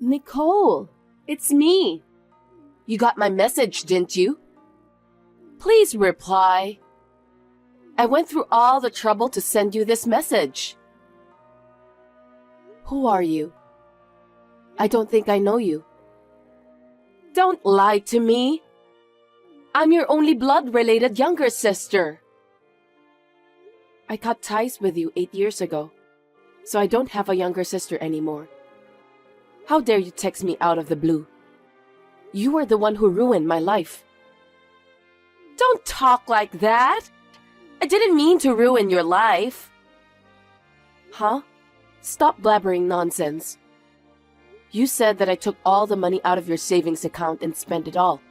Nicole, it's me. You got my message, didn't you? Please reply. I went through all the trouble to send you this message. Who are you? I don't think I know you. Don't lie to me. I'm your only blood-related younger sister. I cut ties with you 8 years ago, so I don't have a younger sister anymore. How dare you text me out of the blue? You are the one who ruined my life. Don't talk like that. I didn't mean to ruin your life. Huh? Stop blabbering nonsense. You said that I took all the money out of your savings account and spent it all.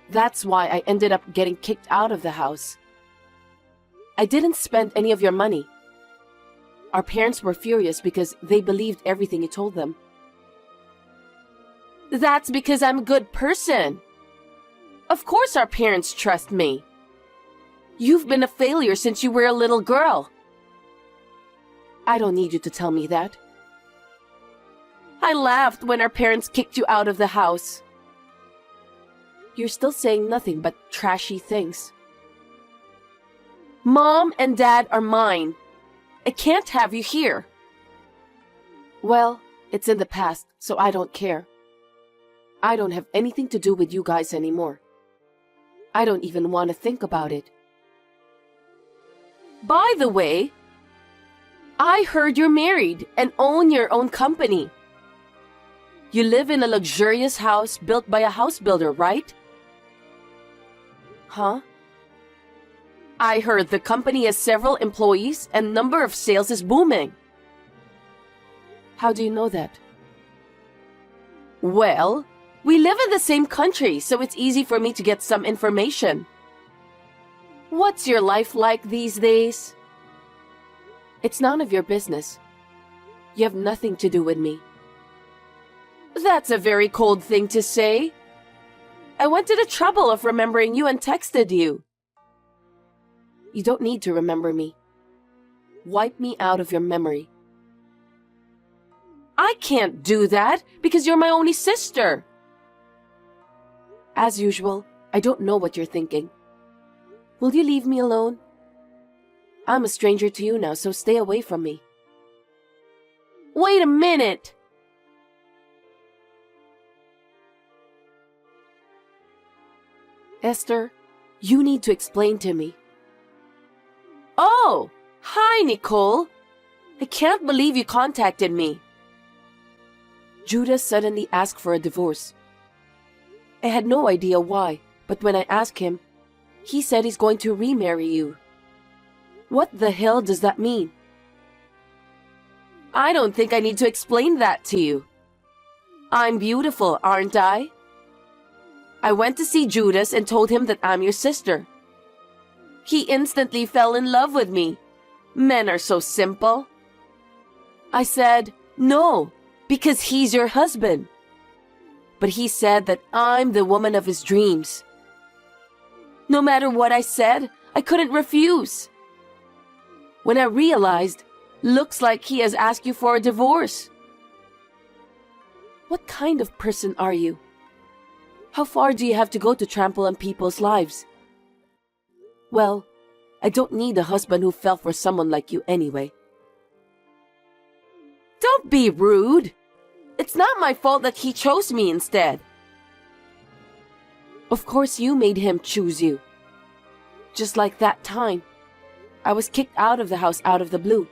That's why I ended up getting kicked out of the house. I didn't spend any of your money. Our parents were furious because they believed everything you told them. That's because I'm a good person. Of course our parents trust me. You've been a failure since you were a little girl. I don't need you to tell me that. I laughed when our parents kicked you out of the house. You're still saying nothing but trashy things. Mom and Dad are mine. I can't have you here. Well, it's in the past, so I don't care. I don't have anything to do with you guys anymore. I don't even want to think about it. By the way, I heard you're married and own your own company. You live in a luxurious house built by a house builder, right? Huh? I heard the company has several employees and number of sales is booming. How do you know that? Well, we live in the same country, so it's easy for me to get some information. What's your life like these days? It's none of your business. You have nothing to do with me. That's a very cold thing to say. I went to the trouble of remembering you and texted you. You don't need to remember me. Wipe me out of your memory. I can't do that because you're my only sister. As usual, I don't know what you're thinking. Will you leave me alone? I'm a stranger to you now, so stay away from me. Wait a minute! Esther, you need to explain to me. Oh, hi, Nicole. I can't believe you contacted me. Judas suddenly asked for a divorce. I had no idea why, but when I asked him, he said he's going to remarry you. What the hell does that mean? I don't think I need to explain that to you. I'm beautiful, aren't I? I went to see Judas and told him that I'm your sister. He instantly fell in love with me. Men are so simple. I said, no, because he's your husband. But he said that I'm the woman of his dreams. No matter what I said, I couldn't refuse. When I realized, looks like he has asked you for a divorce. What kind of person are you? How far do you have to go to trample on people's lives? Well, I don't need a husband who fell for someone like you anyway. Don't be rude. It's not my fault that he chose me instead. Of course you made him choose you. Just like that time. I was kicked out of the house out of the blue.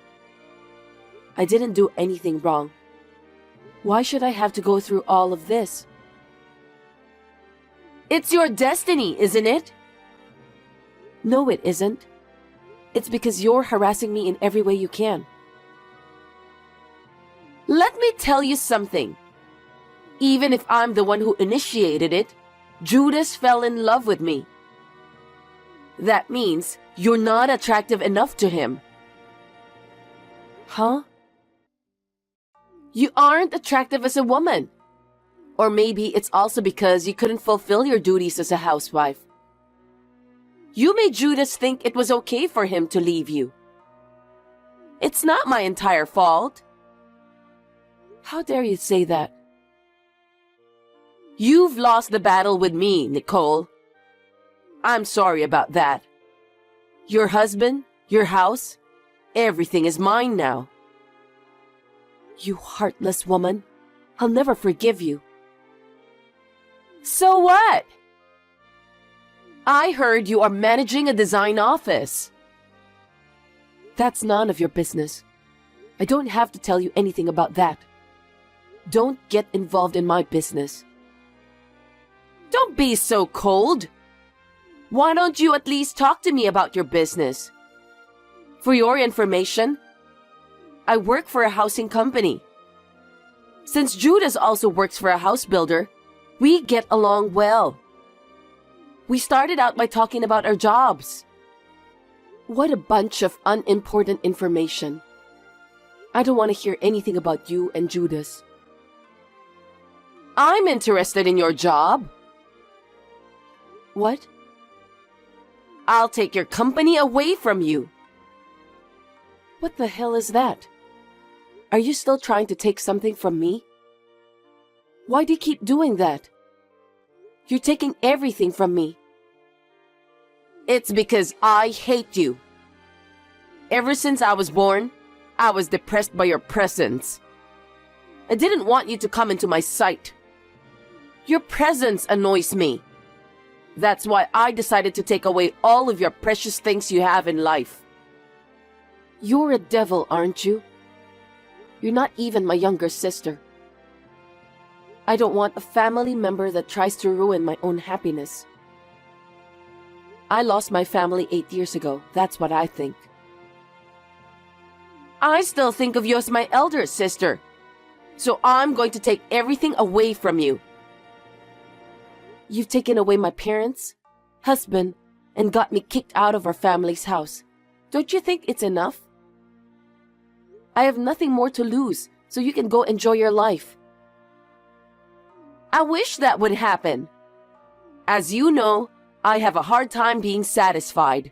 I didn't do anything wrong. Why should I have to go through all of this? It's your destiny, isn't it? No, it isn't. It's because you're harassing me in every way you can. Let me tell you something. Even if I'm the one who initiated it, Judas fell in love with me. That means you're not attractive enough to him. Huh? You aren't attractive as a woman. Or maybe it's also because you couldn't fulfill your duties as a housewife. You made Judas think it was okay for him to leave you. It's not my entire fault. How dare you say that? You've lost the battle with me, Nicole. I'm sorry about that. Your husband, your house, everything is mine now. You heartless woman. I'll never forgive you. So what? I heard you are managing a design office. That's none of your business. I don't have to tell you anything about that. Don't get involved in my business. Don't be so cold. Why don't you at least talk to me about your business? For your information, I work for a housing company. Since Judas also works for a house builder, we get along well. We started out by talking about our jobs. What a bunch of unimportant information. I don't want to hear anything about you and Judas. I'm interested in your job. What? I'll take your company away from you. What the hell is that? Are you still trying to take something from me? Why do you keep doing that? You're taking everything from me. It's because I hate you. Ever since I was born, I was depressed by your presence. I didn't want you to come into my sight. Your presence annoys me. That's why I decided to take away all of your precious things you have in life. You're a devil, aren't you? You're not even my younger sister. I don't want a family member that tries to ruin my own happiness. I lost my family 8 years ago. That's what I think. I still think of you as my elder sister. So I'm going to take everything away from you. You've taken away my parents, husband, and got me kicked out of our family's house. Don't you think it's enough? I have nothing more to lose, so you can go enjoy your life. I wish that would happen. As you know, I have a hard time being satisfied.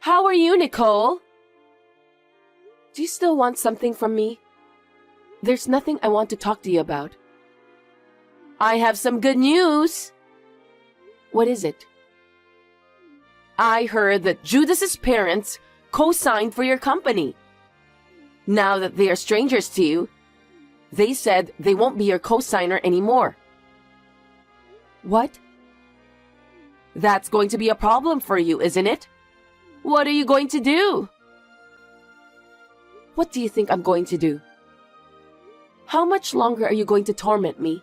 How are you, Nicole? Do you still want something from me? There's nothing I want to talk to you about. I have some good news. What is it? I heard that Judas's parents co-signed for your company. Now that they are strangers to you, they said they won't be your co-signer anymore. What? That's going to be a problem for you, isn't it? What are you going to do? What do you think I'm going to do? How much longer are you going to torment me?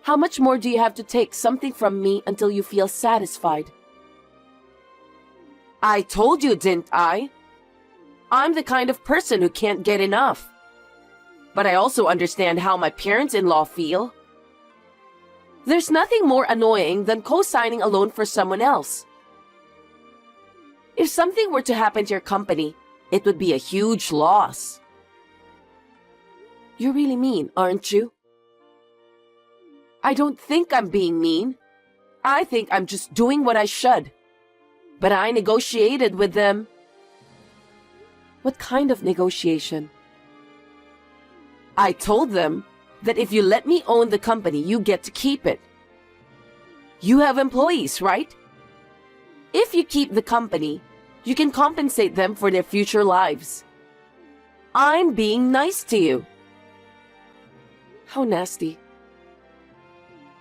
How much more do you have to take something from me until you feel satisfied? I told you, didn't I? I'm the kind of person who can't get enough. But I also understand how my parents-in-law feel. There's nothing more annoying than co-signing a loan for someone else. If something were to happen to your company, it would be a huge loss. You're really mean, aren't you? I don't think I'm being mean. I think I'm just doing what I should. But I negotiated with them. What kind of negotiation? I told them that if you let me own the company, you get to keep it. You have employees, right? If you keep the company, you can compensate them for their future lives. I'm being nice to you. How nasty.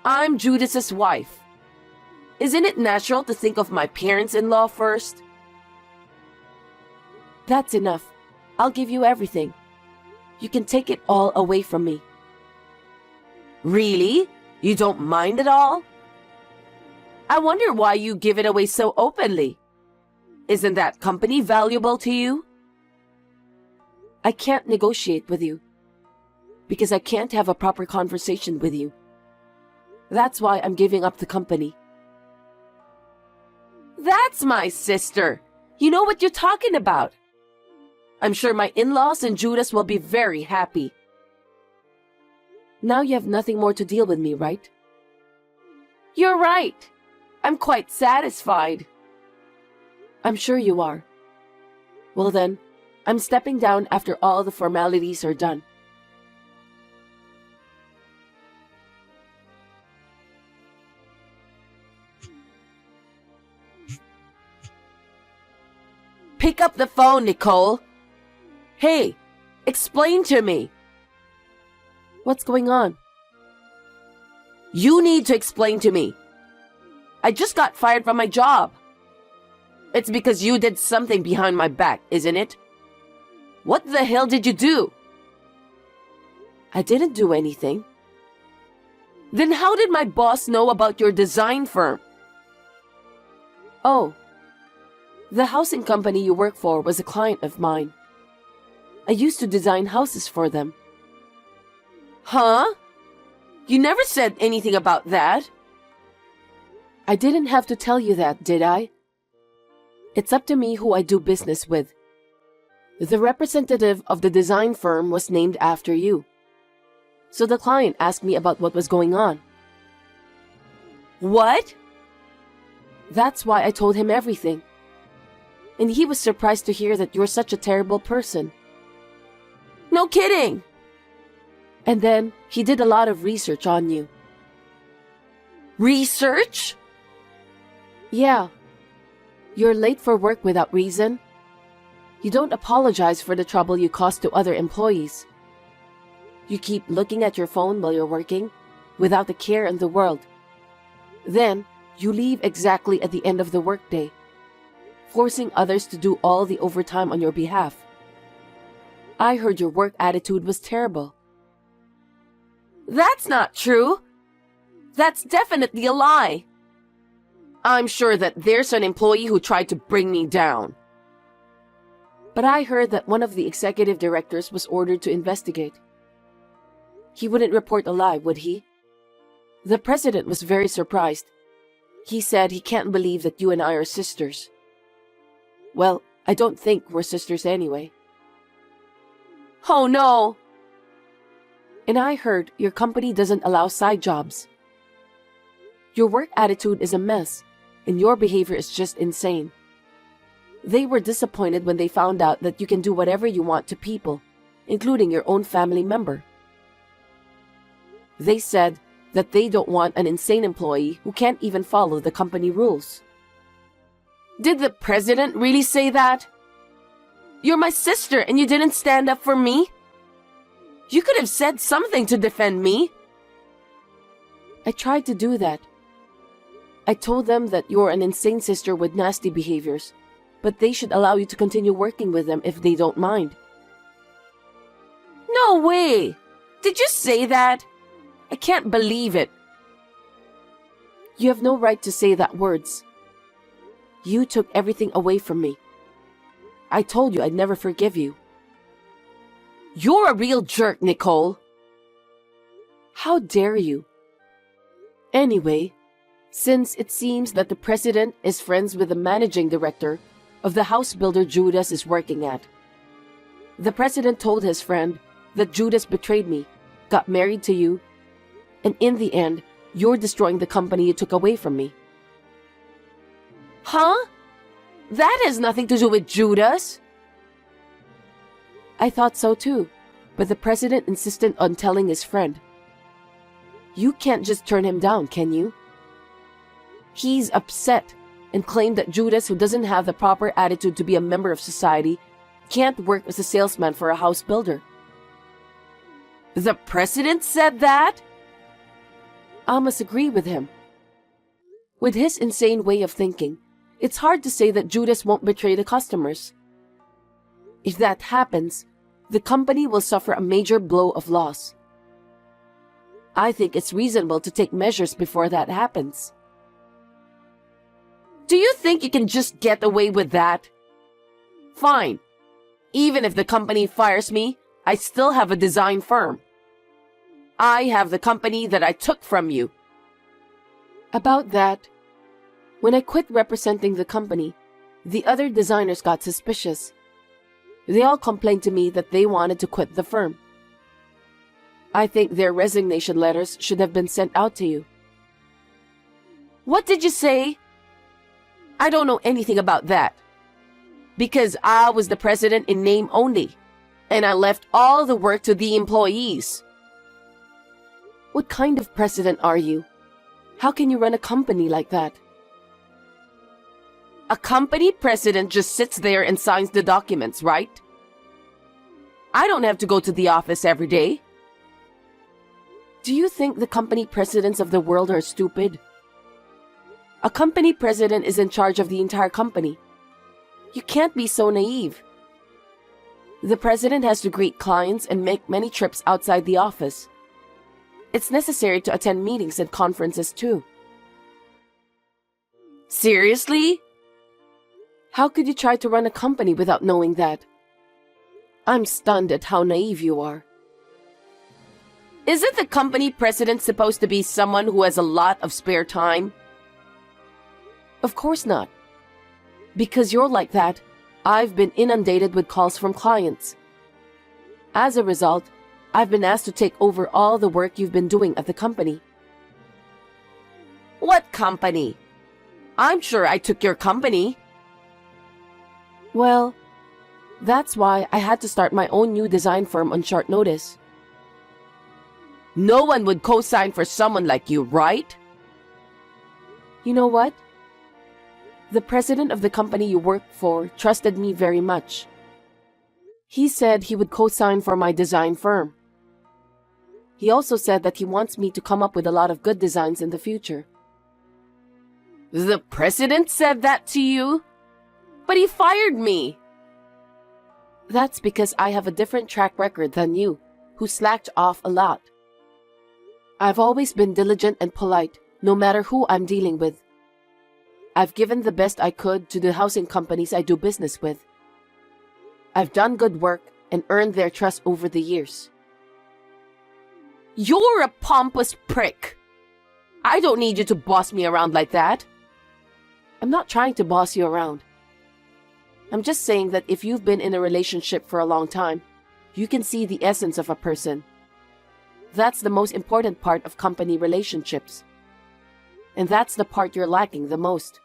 I'm Judas's wife. Isn't it natural to think of my parents-in-law first? That's enough. I'll give you everything. You can take it all away from me. Really? You don't mind at all? I wonder why you give it away so openly. Isn't that company valuable to you? I can't negotiate with you because I can't have a proper conversation with you. That's why I'm giving up the company. That's my sister. You know what you're talking about. I'm sure my in-laws and Judas will be very happy. Now you have nothing more to deal with me, right? You're right. I'm quite satisfied. I'm sure you are. Well then, I'm stepping down after all the formalities are done. Pick up the phone, Nicole. Hey, explain to me. What's going on? You need to explain to me. I just got fired from my job. It's because you did something behind my back, isn't it? What the hell did you do? I didn't do anything. Then how did my boss know about your design firm? Oh, the housing company you work for was a client of mine. I used to design houses for them. Huh? You never said anything about that. I didn't have to tell you that, did I? It's up to me who I do business with. The representative of the design firm was named after you. So the client asked me about what was going on. What? That's why I told him everything. And he was surprised to hear that you're such a terrible person. No kidding! And then he did a lot of research on you. Research? Yeah. You're late for work without reason. You don't apologize for the trouble you caused to other employees. You keep looking at your phone while you're working, without a care in the world. Then, you leave exactly at the end of the workday, forcing others to do all the overtime on your behalf. I heard your work attitude was terrible. That's not true. That's definitely a lie. I'm sure that there's an employee who tried to bring me down. But I heard that one of the executive directors was ordered to investigate. He wouldn't report a lie, would he? The president was very surprised. He said he can't believe that you and I are sisters. Well, I don't think we're sisters anyway. Oh no! And I heard your company doesn't allow side jobs. Your work attitude is a mess, and your behavior is just insane. They were disappointed when they found out that you can do whatever you want to people, including your own family member. They said that they don't want an insane employee who can't even follow the company rules. Did the president really say that? You're my sister and you didn't stand up for me? You could have said something to defend me. I tried to do that. I told them that you're an insane sister with nasty behaviors, but they should allow you to continue working with them if they don't mind. No way! Did you say that? I can't believe it. You have no right to say that words. You took everything away from me. I told you I'd never forgive you. You're a real jerk, Nicole. How dare you? Anyway, since it seems that the president is friends with the managing director of the house builder Judas is working at, the president told his friend that Judas betrayed me, got married to you, and in the end, you're destroying the company you took away from me. Huh? That has nothing to do with Judas. I thought so too, but the president insisted on telling his friend. You can't just turn him down, can you? He's upset and claimed that Judas, who doesn't have the proper attitude to be a member of society, can't work as a salesman for a house builder. The president said that? I must agree with him. With his insane way of thinking, it's hard to say that Judas won't betray the customers. If that happens, the company will suffer a major blow of loss. I think it's reasonable to take measures before that happens. Do you think you can just get away with that? Fine. Even if the company fires me, I still have a design firm. I have the company that I took from you. About that, when I quit representing the company, the other designers got suspicious. They all complained to me that they wanted to quit the firm. I think their resignation letters should have been sent out to you. What did you say? I don't know anything about that. Because I was the president in name only, and I left all the work to the employees. What kind of president are you? How can you run a company like that? A company president just sits there and signs the documents, right? I don't have to go to the office every day. Do you think the company presidents of the world are stupid? A company president is in charge of the entire company. You can't be so naive. The president has to greet clients and make many trips outside the office. It's necessary to attend meetings and conferences too. Seriously? How could you try to run a company without knowing that? I'm stunned at how naive you are. Isn't the company president supposed to be someone who has a lot of spare time? Of course not. Because you're like that, I've been inundated with calls from clients. As a result, I've been asked to take over all the work you've been doing at the company. What company? I'm sure I took your company. Well, that's why I had to start my own new design firm on short notice. No one would co-sign for someone like you, right? You know what? The president of the company you work for trusted me very much. He said he would co-sign for my design firm. He also said that he wants me to come up with a lot of good designs in the future. The president said that to you? But he fired me. That's because I have a different track record than you, who slacked off a lot. I've always been diligent and polite, no matter who I'm dealing with. I've given the best I could to the housing companies I do business with. I've done good work and earned their trust over the years. You're a pompous prick. I don't need you to boss me around like that. I'm not trying to boss you around. I'm just saying that if you've been in a relationship for a long time, you can see the essence of a person. That's the most important part of company relationships. And that's the part you're lacking the most.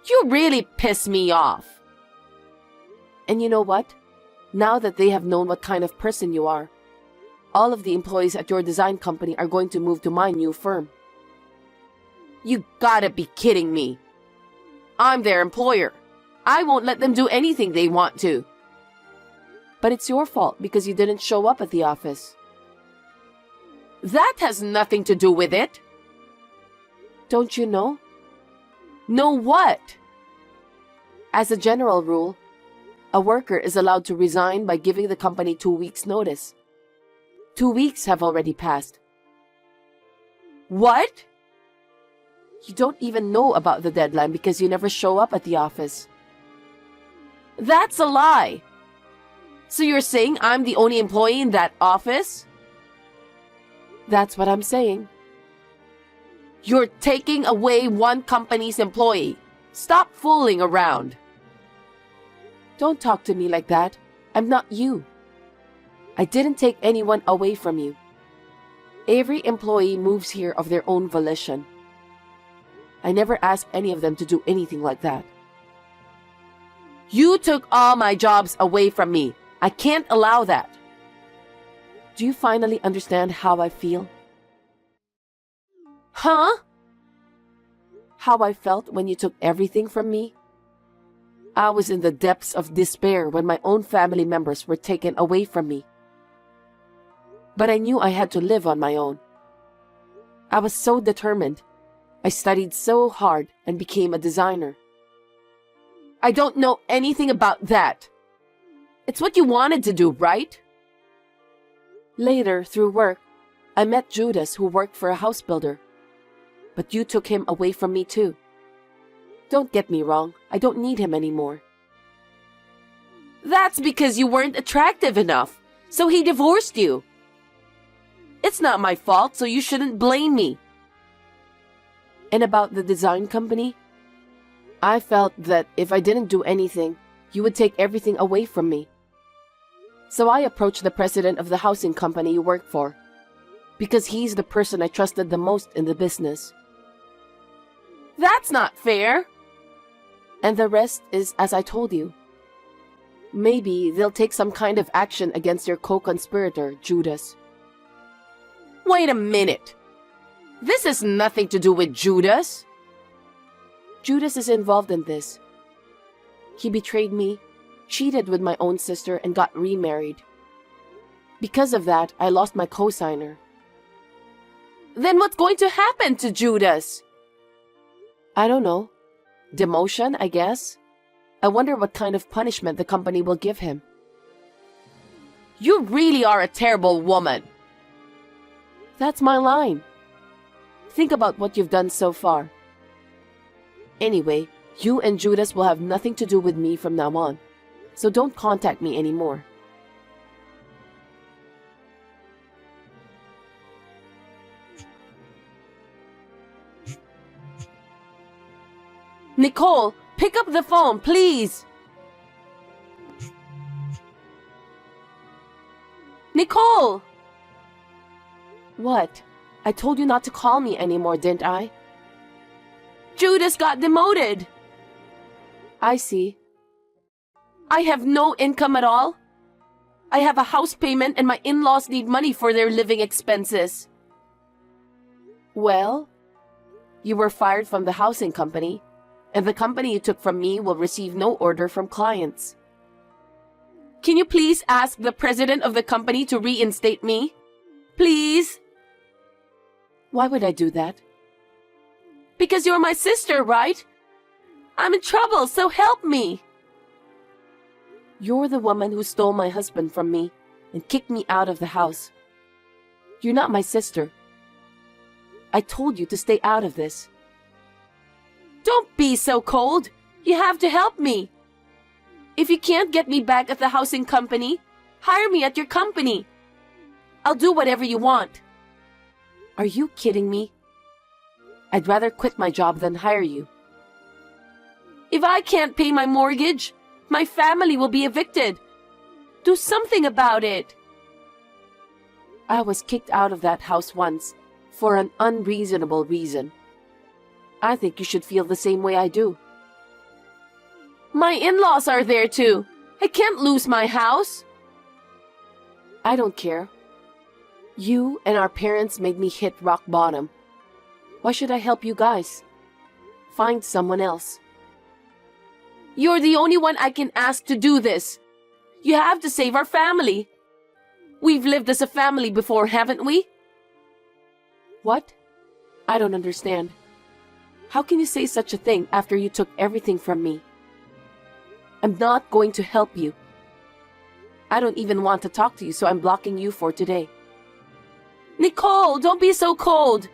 You really piss me off. And you know what? Now that they have known what kind of person you are, all of the employees at your design company are going to move to my new firm. You gotta be kidding me. I'm their employer. I won't let them do anything they want to. But it's your fault because you didn't show up at the office. That has nothing to do with it. Don't you know? Know what? As a general rule, a worker is allowed to resign by giving the company 2 weeks' notice. 2 weeks have already passed. What? You don't even know about the deadline because you never show up at the office. That's a lie. So you're saying I'm the only employee in that office? That's what I'm saying. You're taking away one company's employee. Stop fooling around. Don't talk to me like that. I'm not you. I didn't take anyone away from you. Every employee moves here of their own volition. I never asked any of them to do anything like that. You took all my jobs away from me. I can't allow that. Do you finally understand how I feel? Huh? How I felt when you took everything from me? I was in the depths of despair when my own family members were taken away from me. But I knew I had to live on my own. I was so determined. I studied so hard and became a designer. I don't know anything about that. It's what you wanted to do, right? Later, through work, I met Judas, who worked for a house builder. But you took him away from me too. Don't get me wrong, I don't need him anymore. That's because you weren't attractive enough, so he divorced you. It's not my fault, so you shouldn't blame me. And about the design company? I felt that if I didn't do anything, you would take everything away from me. So I approached the president of the housing company you work for, because he's the person I trusted the most in the business. That's not fair. And the rest is as I told you. Maybe they'll take some kind of action against your co-conspirator, Judas. Wait a minute. This has nothing to do with Judas. Judas is involved in this. He betrayed me, cheated with my own sister, and got remarried. Because of that, I lost my co-signer. Then what's going to happen to Judas? I don't know. Demotion, I guess. I wonder what kind of punishment the company will give him. You really are a terrible woman. That's my line. Think about what you've done so far. Anyway, you and Judas will have nothing to do with me from now on, so don't contact me anymore. Nicole, pick up the phone, please! Nicole! What? I told you not to call me anymore, didn't I? Judas got demoted! I see. I have no income at all. I have a house payment and my in-laws need money for their living expenses. Well, you were fired from the housing company, and the company you took from me will receive no order from clients. Can you please ask the president of the company to reinstate me? Please? Why would I do that? Because you're my sister, right? I'm in trouble, so help me. You're the woman who stole my husband from me and kicked me out of the house. You're not my sister. I told you to stay out of this. Don't be so cold. You have to help me. If you can't get me back at the housing company, hire me at your company. I'll do whatever you want. Are you kidding me? I'd rather quit my job than hire you. If I can't pay my mortgage, my family will be evicted. Do something about it. I was kicked out of that house once for an unreasonable reason. I think you should feel the same way I do. My in-laws are there too. I can't lose my house. I don't care. You and our parents made me hit rock bottom. Why should I help you guys? Find someone else. You're the only one I can ask to do this. You have to save our family. We've lived as a family before, haven't we? What? I don't understand. How can you say such a thing after you took everything from me? I'm not going to help you. I don't even want to talk to you, so I'm blocking you for today. Nicole, don't be so cold.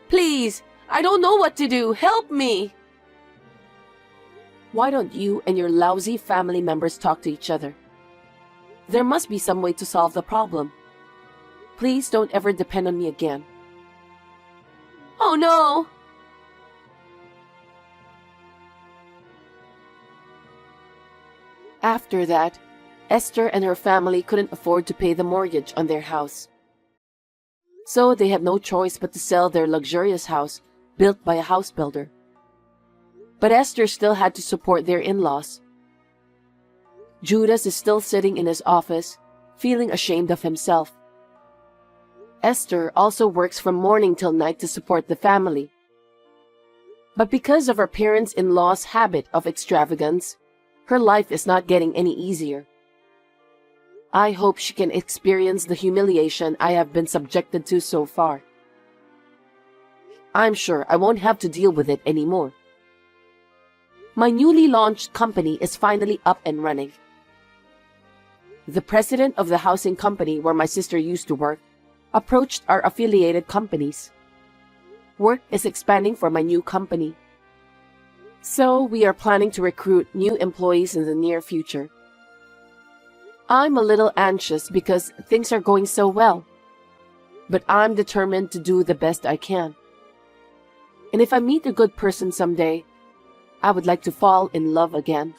Please, I don't know what to do. Help me. Why don't you and your lousy family members talk to each other? There must be some way to solve the problem. Please don't ever depend on me again. Oh no! After that, Esther and her family couldn't afford to pay the mortgage on their house. So they had no choice but to sell their luxurious house built by a house builder. But Esther still had to support their in-laws. Judas is still sitting in his office, feeling ashamed of himself. Esther also works from morning till night to support the family. But because of her parents-in-law's habit of extravagance, her life is not getting any easier. I hope she can experience the humiliation I have been subjected to so far. I'm sure I won't have to deal with it anymore. My newly launched company is finally up and running. The president of the housing company where my sister used to work approached our affiliated companies. Work is expanding for my new company. So we are planning to recruit new employees in the near future. I'm a little anxious because things are going so well, but I'm determined to do the best I can. And if I meet a good person someday, I would like to fall in love again.